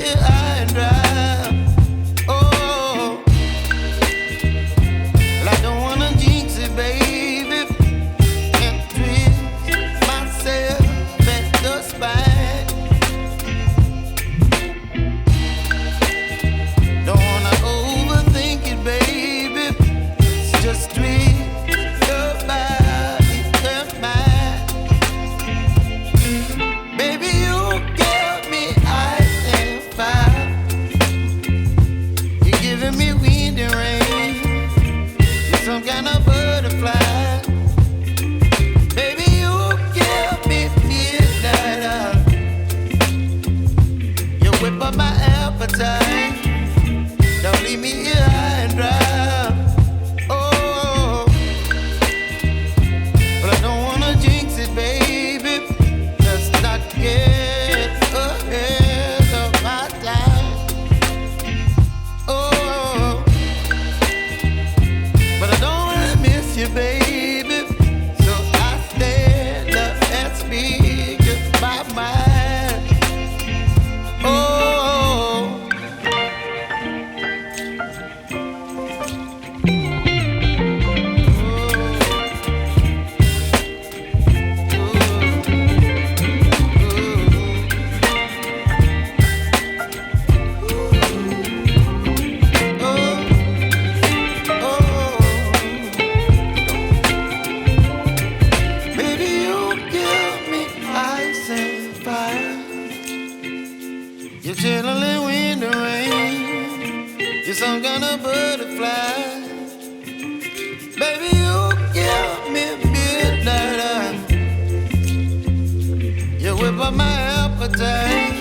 here high and dry. Oh, well, I don't wanna jinx it, baby, and twist myself at the spine. Don't wanna overthink it, baby. It's just twist your body and mine. Baby, you give me ice and fire. You're giving me wind and rain. You're some kind of butterfly. Baby, you give me midnight. You whip up my appetite. Don't leave me here high and dry. Oh, but I don't wanna jinx it, baby. Let's not get ahead of my time. Oh, but I don't wanna miss you, baby. So I stand up and speak just my mind. Oh. Baby, you give me ice and fire. You're chilling wind and rain. You're some kind of butterfly. Baby, you give me midnight. You whip up my appetite.